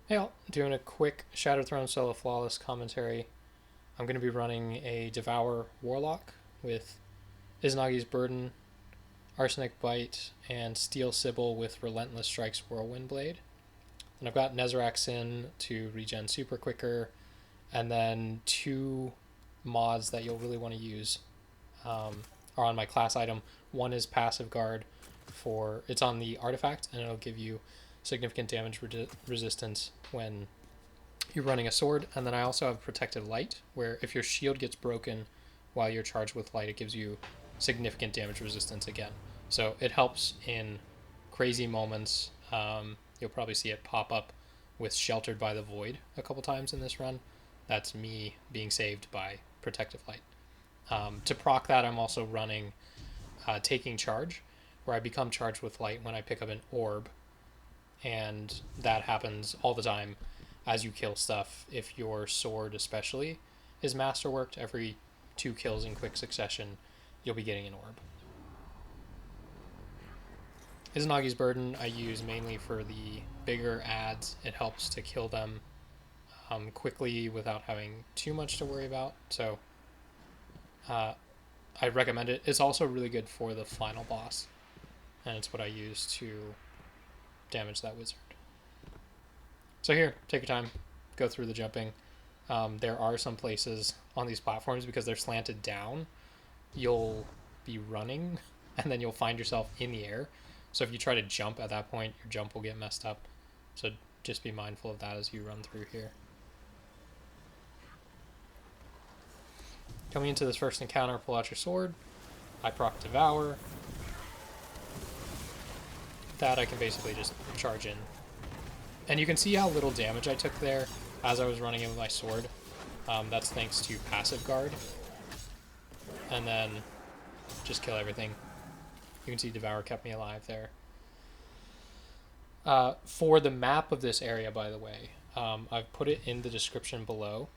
Hey all, doing a quick Shattered Throne solo flawless commentary. I'm going to be running a Devour Warlock with Izanagi's Burden, Arsenic Bite, and Steel Sybil with Relentless Strikes Whirlwind Blade. And I've got Nezarec Sin to regen super quicker, and then two mods that you'll really want to use are on my class item. One is Passive Guard for it's on the artifact, and it'll give you significant damage resistance when you're running a sword. And then I also have Protected Light, where if your shield gets broken while you're charged with light, it gives you significant damage resistance again. So it helps in crazy moments. You'll probably see it pop up with Sheltered by the Void a couple times in this run. That's me being saved by Protective Light. To proc that, I'm also running Taking Charge, where I become charged with light when I pick up an orb, and that happens all the time as you kill stuff. If your sword especially is masterworked, every 2 kills in quick succession, you'll be getting an orb. Izanagi's Burden I use mainly for the bigger ads. It helps to kill them quickly without having too much to worry about. So I recommend it. It's also really good for the final boss, and it's what I use to damage that wizard. So here, take your time, go through the jumping. There are some places on these platforms, because they're slanted down, you'll be running and then you'll find yourself in the air. So if you try to jump at that point, your jump will get messed up. So just be mindful of that as you run through here. Coming into this first encounter, pull out your sword. I proc Devour. That I can basically just charge in. And you can see how little damage I took there as I was running in with my sword. That's thanks to Passive Guard. And then just kill everything. You can see Devour kept me alive there. For the map of this area, by the way, I've put it in the description below.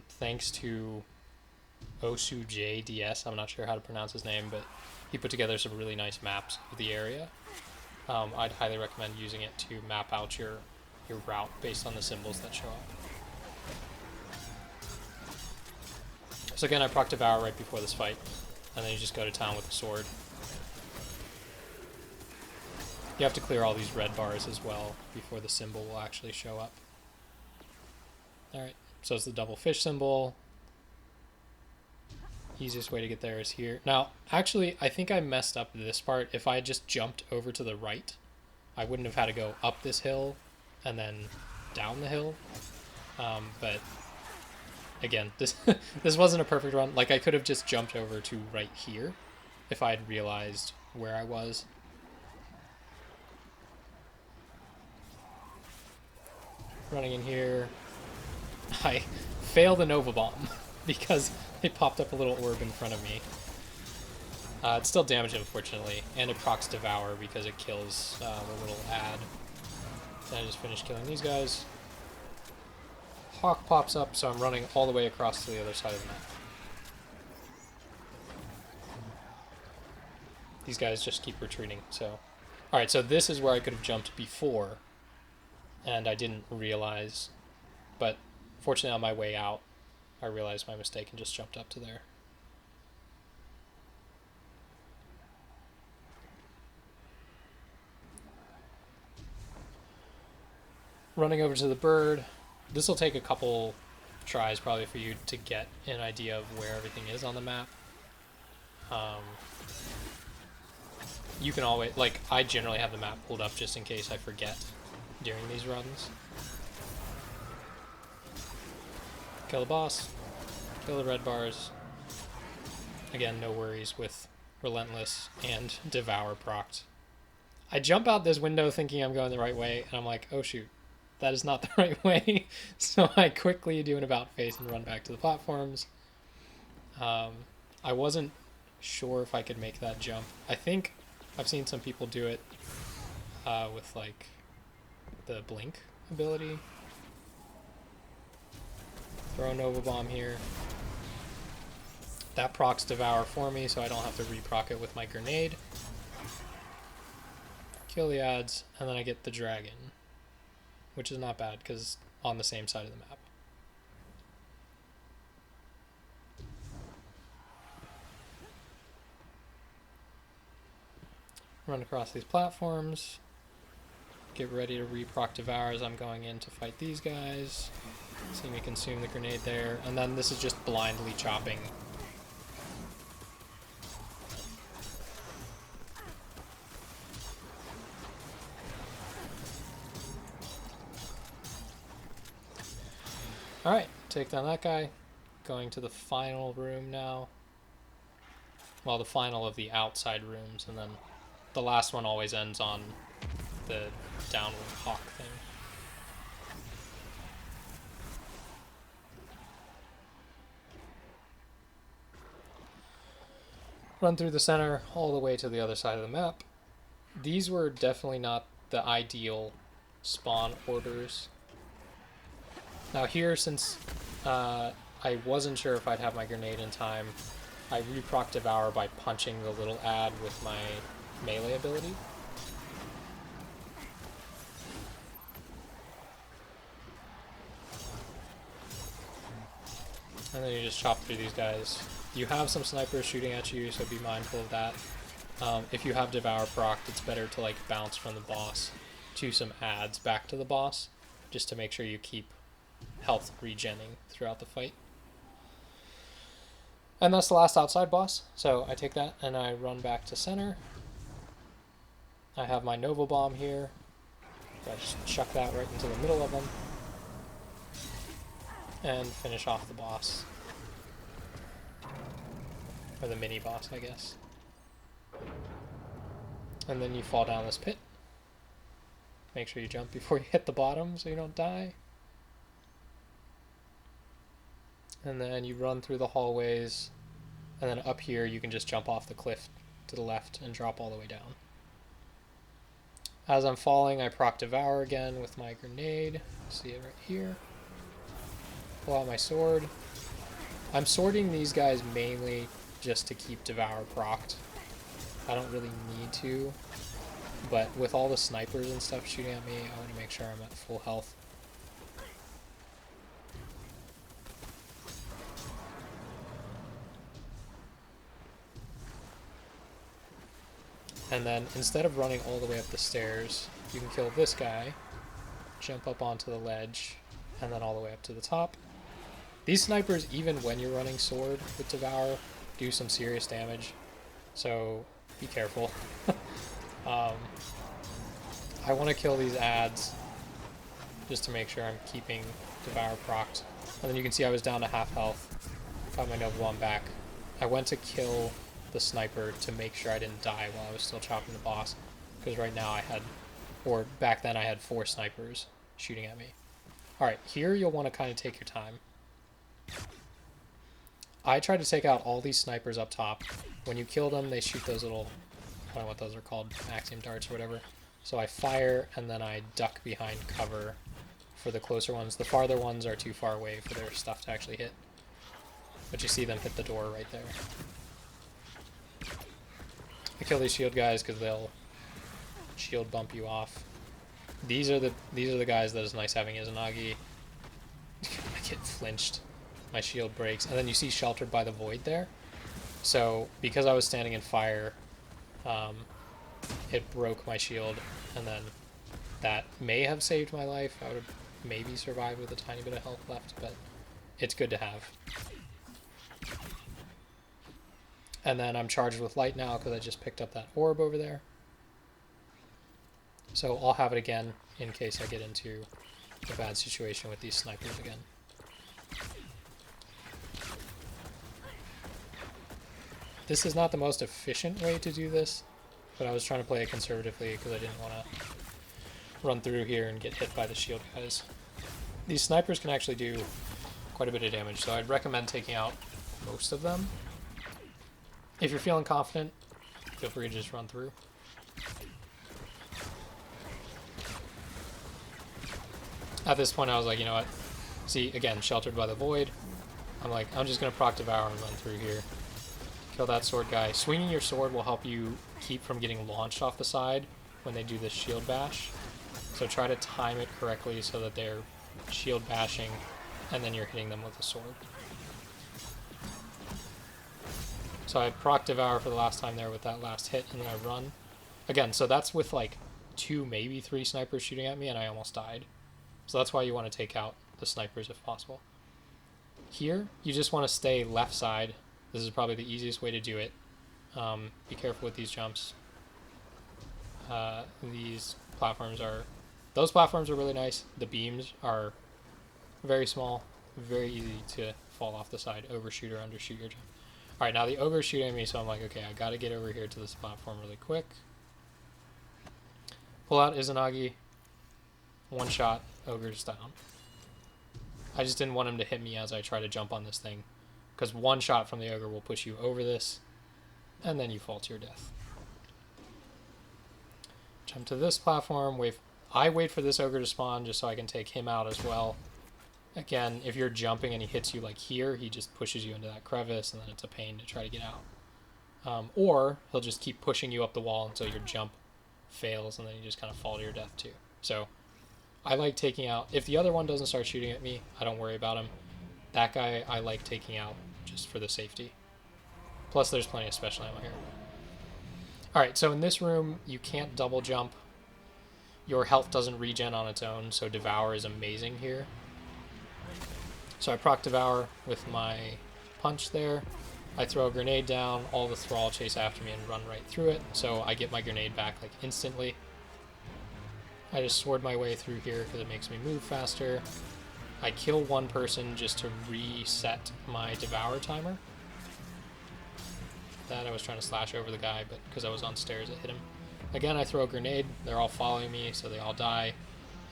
Thanks to Osu JDS, I'm not sure how to pronounce his name, but he put together some really nice maps of the area. I'd highly recommend using it to map out your route based on the symbols that show up. So again, I proc Devour right before this fight, and then you just go to town with the sword. You have to clear all these red bars as well before the symbol will actually show up. Alright, so it's the double fish symbol. Easiest way to get there is here. Now, actually, I think I messed up this part. If I had just jumped over to the right, I wouldn't have had to go up this hill and then down the hill. But again, this this wasn't a perfect run. Like, I could have just jumped over to right here if I had realized where I was. Running in here, I failed the Nova Bomb because it popped up a little orb in front of me. It's still damaged, unfortunately, and it procs Devour because it kills the little ad. Then I just finished killing these guys. Hawk pops up, so I'm running all the way across to the other side of the map. These guys just keep retreating, so... Alright, so this is where I could have jumped before, and I didn't realize, but fortunately on my way out, I realized my mistake and just jumped up to there. Running over to the bird. This will take a couple tries probably for you to get an idea of where everything is on the map. You can always, like, I generally have the map pulled up just in case I forget during these runs. Kill the boss. Kill the red bars. Again, no worries with Relentless and Devour procced. I jump out this window thinking I'm going the right way, and I'm like, oh shoot, that is not the right way. So I quickly do an about face and run back to the platforms. I wasn't sure if I could make that jump. I think I've seen some people do it with like the blink ability. Throw a Nova Bomb here. That procs Devour for me, so I don't have to re-proc it with my grenade. Kill the ads, and then I get the dragon. which is not bad because on the same side of the map. Run across these platforms. Get ready to reproc Devour as I'm going in to fight these guys. See me consume the grenade there. And then this is just blindly chopping. Alright, take down that guy. Going to the final room now. Well, the final of the outside rooms, and then the last one always ends on the downward hawk thing. Run through the center all the way to the other side of the map. These were definitely not the ideal spawn orders. Now here, since I wasn't sure if I'd have my grenade in time, I reproc Devour by punching the little ad with my melee ability. And then you just chop through these guys. You have some snipers shooting at you, so be mindful of that. If you have Devour procced, it's better to like bounce from the boss to some ads back to the boss, just to make sure you keep health regenning throughout the fight. And that's the last outside boss, so I take that and I run back to center. I have my Nova Bomb here. I just chuck that right into the middle of them. And finish off the boss. Or the mini boss, I guess. And then you fall down this pit. Make sure you jump before you hit the bottom so you don't die. And then you run through the hallways. And then up here you can just jump off the cliff to the left and drop all the way down. As I'm falling, I proc Devour again with my grenade. See it right here. Pull out my sword. I'm sorting these guys mainly just to keep Devour procced. I don't really need to, but with all the snipers and stuff shooting at me, I want to make sure I'm at full health. And then instead of running all the way up the stairs, you can kill this guy, jump up onto the ledge, and then all the way up to the top. These snipers, even when you're running sword with Devour, do some serious damage, so be careful. I want to kill these ads just to make sure I'm keeping Devour procced. And then you can see I was down to half health. Got my Nova Bomb back. I went to kill the sniper to make sure I didn't die while I was still chopping the boss, because right now I had, or back then I had 4 snipers shooting at me. Alright, here you'll want to kind of take your time. I tried to take out all these snipers up top. When you kill them, they shoot those little, I don't know what those are called, Axiom darts or whatever. So I fire and then I duck behind cover for the closer ones. The farther ones are too far away for their stuff to actually hit. But you see them hit the door right there. I kill these shield guys because they'll shield bump you off. These are the guys that is nice having Izanagi. I get flinched. My shield breaks. And then you see sheltered by the void there. So because I was standing in fire, it broke my shield, and then that may have saved my life. I would have maybe survived with a tiny bit of health left, but it's good to have. And then I'm charged with light now because I just picked up that orb over there. So I'll have it again in case I get into a bad situation with these snipers again. This is not the most efficient way to do this, but I was trying to play it conservatively because I didn't want to run through here and get hit by the shield guys. These snipers can actually do quite a bit of damage, so I'd recommend taking out most of them. If you're feeling confident, feel free to just run through. At this point I was like, you know what, see, again, sheltered by the void. I'm like, I'm just going to proc Devour and run through here. Kill that sword guy. Swinging your sword will help you keep from getting launched off the side when they do this shield bash. So try to time it correctly so that they're shield bashing, and then you're hitting them with a sword. So I proc Devour for the last time there with that last hit, and then I run. Again, so that's with like 2, maybe 3 snipers shooting at me, and I almost died. So that's why you want to take out the snipers if possible. Here, you just want to stay left side. This is probably the easiest way to do it. Be careful with these jumps. These platforms are... Those platforms are really nice. The beams are very small, very easy to fall off the side, overshoot or undershoot your jump. Alright, now the Ogre's shooting at me, so I'm like, okay, I gotta get over here to this platform really quick. Pull out Izanagi. One shot, Ogre's down. I just didn't want him to hit me as I try to jump on this thing, because one shot from the Ogre will push you over this, and then you fall to your death. Jump to this platform. I wait for this Ogre to spawn just so I can take him out as well. Again, if you're jumping and he hits you like here, he just pushes you into that crevice, and then it's a pain to try to get out. Or he'll just keep pushing you up the wall until your jump fails, and then you just kind of fall to your death too. So I like taking out... If the other one doesn't start shooting at me, I don't worry about him. That guy I like taking out just for the safety. Plus there's plenty of special ammo here. Alright, so in this room, you can't double jump. Your health doesn't regen on its own, so Devour is amazing here. So I proc Devour with my punch there. I throw a grenade down, all the Thrall chase after me and run right through it, so I get my grenade back like instantly. I just sword my way through here because it makes me move faster. I kill one person just to reset my Devour timer. That I was trying to slash over the guy, but because I was on stairs it hit him. Again, I throw a grenade. They're all following me, so they all die,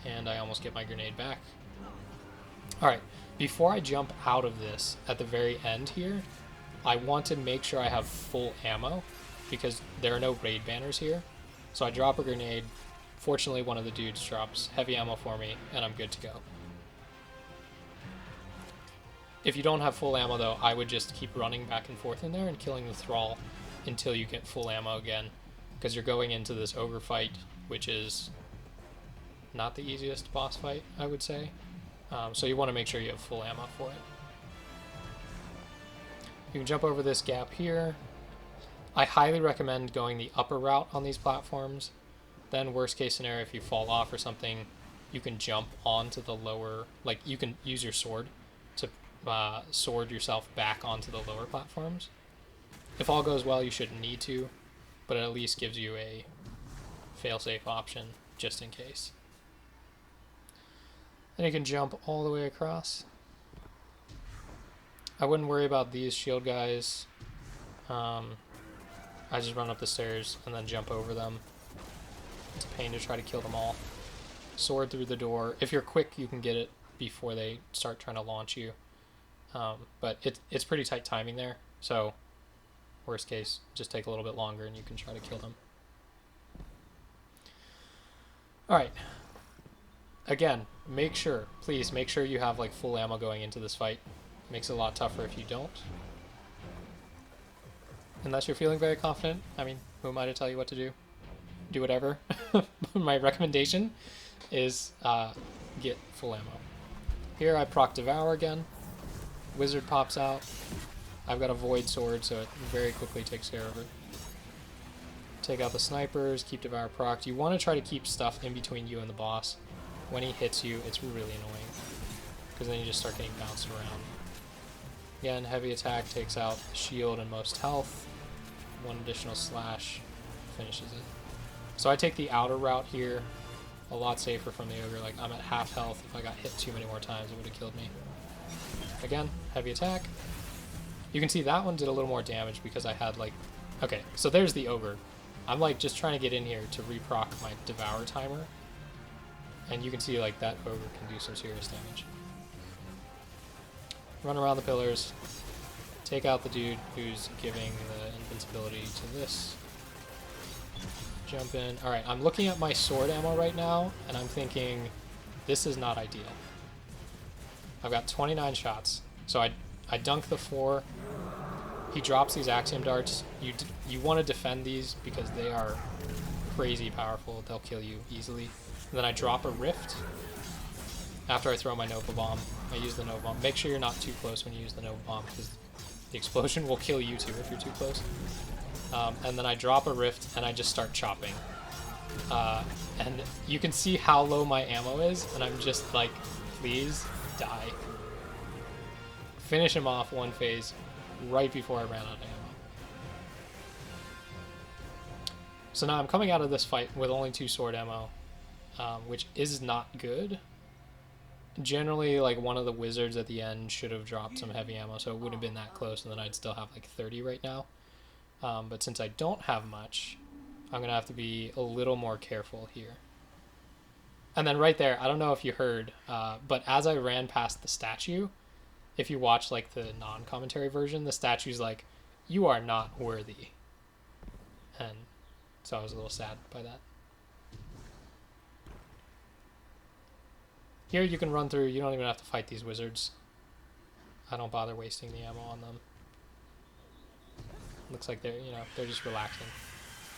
and I almost get my grenade back. Alright, before I jump out of this, at the very end here, I want to make sure I have full ammo, because there are no raid banners here. So I drop a grenade. Fortunately, one of the dudes drops heavy ammo for me, and I'm good to go. If you don't have full ammo, though, I would just keep running back and forth in there and killing the Thrall until you get full ammo again, because you're going into this Ogre fight, which is not the easiest boss fight, I would say. So you want to make sure you have full ammo for it. You can jump over this gap here. I highly recommend going the upper route on these platforms. Then worst case scenario, if you fall off or something, you can jump onto the lower, like you can use your sword to sword yourself back onto the lower platforms. If all goes well, you shouldn't need to, but it at least gives you a fail-safe option just in case. Then you can jump all the way across. I wouldn't worry about these shield guys. I just run up the stairs and then jump over them. It's a pain to try to kill them all. Sword through the door. If you're quick, you can get it before they start trying to launch you. But it's pretty tight timing there, so worst case, just take a little bit longer and you can try to kill them. Alright. Again, please make sure you have like full ammo going into this fight. Makes it a lot tougher if you don't. Unless you're feeling very confident. I mean, who am I to tell you what to do? Do whatever. My recommendation is get full ammo. Here I proc Devour again. Wizard pops out. I've got a Void Sword, so it very quickly takes care of it. Take out the snipers, keep Devour procced. You want to try to keep stuff in between you and the boss. When he hits you, it's really annoying, because then you just start getting bounced around. Again, heavy attack takes out the shield and most health. One additional slash finishes it. So I take the outer route here, a lot safer from the Ogre. Like, I'm at half health. If I got hit too many more times, it would have killed me. Again, heavy attack. You can see that one did a little more damage because I had like... Okay, so there's the Ogre. I'm like just trying to get in here to reproc my Devour timer. And you can see like that Ogre can do some serious damage. Run around the pillars. Take out the dude who's giving the invincibility to this. Jump in. Alright, I'm looking at my sword ammo right now, and I'm thinking, this is not ideal. I've got 29 shots. So I dunk the 4. He drops these Axiom darts. You want to defend these because they are crazy powerful. They'll kill you easily. And then I drop a Rift after I throw my Nova Bomb. I use the Nova Bomb. Make sure you're not too close when you use the Nova Bomb, because the explosion will kill you too if you're too close. And then I drop a Rift and I just start chopping. And you can see how low my ammo is, and I'm just like, please die. Finish him off one phase right before I ran out of ammo. So now I'm coming out of this fight with only 2 sword ammo, which is not good. Generally, like, one of the wizards at the end should have dropped some heavy ammo, so it wouldn't have been that close, and then I'd still have like 30 right now. But since I don't have much, I'm going to have to be a little more careful here. And then right there, I don't know if you heard, but as I ran past the statue, if you watch like the non-commentary version, the statue's like, "You are not worthy." And so I was a little sad by that. Here you can run through, you don't even have to fight these wizards. I don't bother wasting the ammo on them. Looks like they're, they're just relaxing.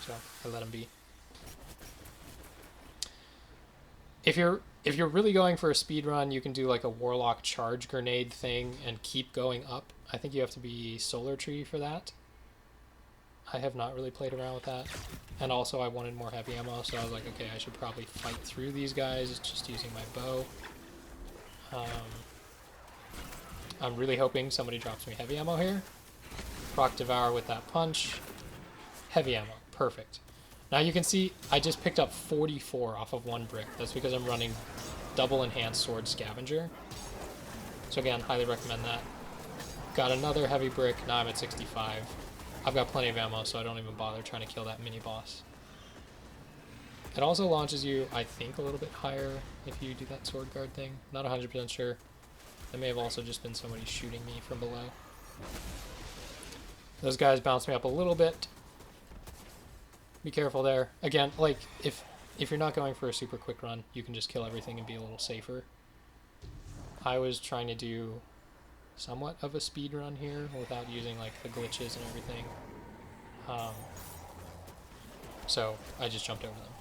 So I let them be. If you're really going for a speed run, you can do like a Warlock charge grenade thing and keep going up. I think you have to be Solar Tree for that. I have not really played around with that. And also I wanted more heavy ammo, so I was like, okay, I should probably fight through these guys just using my bow. I'm really hoping somebody drops me heavy ammo here. Proc Devour with that punch. Heavy ammo. Perfect. Now you can see I just picked up 44 off of 1 brick. That's because I'm running double enhanced sword scavenger. So again, highly recommend that. Got another heavy brick. Now I'm at 65. I've got plenty of ammo, so I don't even bother trying to kill that mini boss. It also launches you, I think, a little bit higher if you do that sword guard thing. Not 100% sure. That may have also just been somebody shooting me from below. Those guys bounced me up a little bit. Be careful there. Again, like, if you're not going for a super quick run, you can just kill everything and be a little safer. I was trying to do somewhat of a speed run here without using, like, the glitches and everything. So I just jumped over them.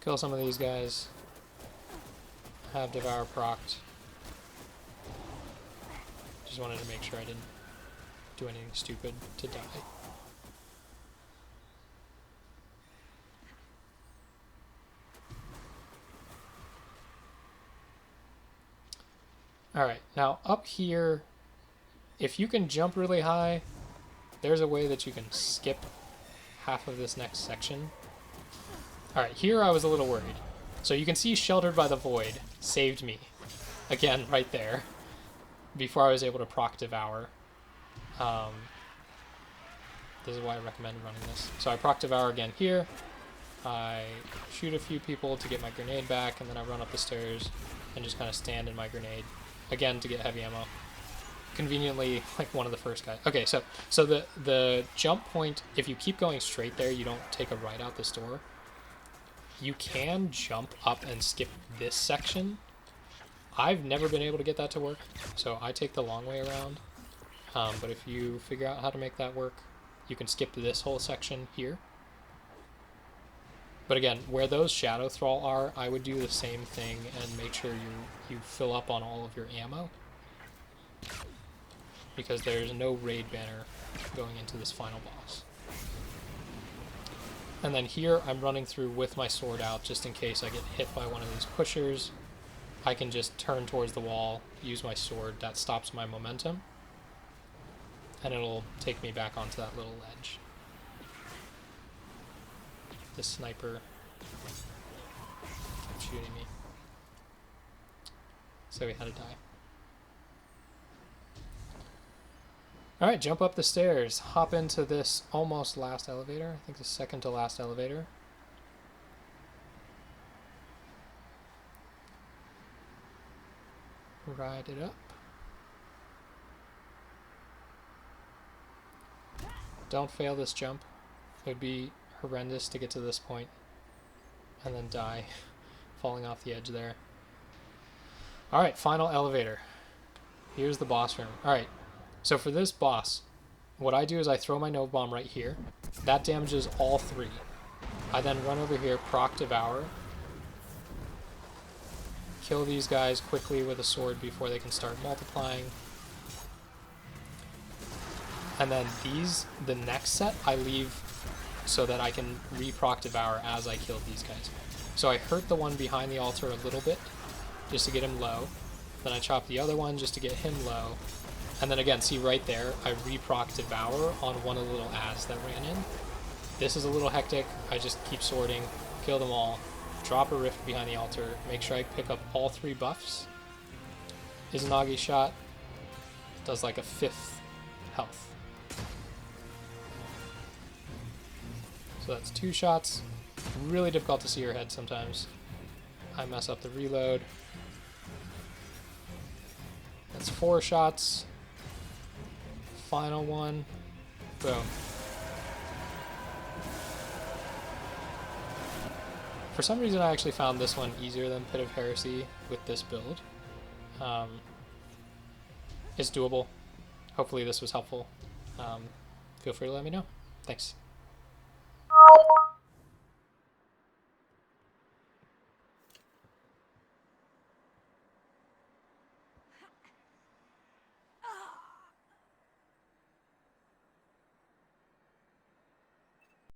Kill some of these guys. Have Devour procced. Just wanted to make sure I didn't do anything stupid to die. Alright, now up here, if you can jump really high, there's a way that you can skip half of this next section. Alright, here I was a little worried. So you can see Sheltered by the Void saved me. Again, right there. Before I was able to proc Devour. This is why I recommend running this. So I proc Devour again here. I shoot a few people to get my grenade back, and then I run up the stairs and just kind of stand in my grenade. Again, to get heavy ammo. Conveniently, like one of the first guys. Okay, so the jump point, if you keep going straight there, you don't take a right out this door. You can jump up and skip this section. I've never been able to get that to work, so I take the long way around. But if you figure out how to make that work, you can skip this whole section here. But again, where those Shadow Thrall are, I would do the same thing and make sure you fill up on all of your ammo. Because there's no raid banner going into this final boss. And then here, I'm running through with my sword out just in case I get hit by one of these pushers. I can just turn towards the wall, use my sword, that stops my momentum. And it'll take me back onto that little ledge. The sniper kept shooting me. So we had to die. Alright, jump up the stairs. Hop into this almost last elevator. I think the second to last elevator. Ride it up. Don't fail this jump. It would be horrendous to get to this point and then die falling off the edge there. Alright, final elevator. Here's the boss room. Alright, so for this boss, what I do is I throw my Nova Bomb right here. That damages all 3. I then run over here, proc Devour, kill these guys quickly with a sword before they can start multiplying. And then the next set, I leave so that I can re-proc Devour as I kill these guys. So I hurt the one behind the altar a little bit, just to get him low. Then I chop the other one just to get him low. And then again, see right there, I re-proc Devour on one of the little ads that ran in. This is a little hectic. I just keep sorting, kill them all, drop a rift behind the altar, make sure I pick up all 3 buffs. Izanagi shot does like a 5th health. So that's 2 shots. Really difficult to see your head sometimes. I mess up the reload. That's 4 shots. Final one. Boom. For some reason, I actually found this one easier than Pit of Heresy with this build. It's doable. Hopefully this was helpful. Feel free to let me know. Thanks.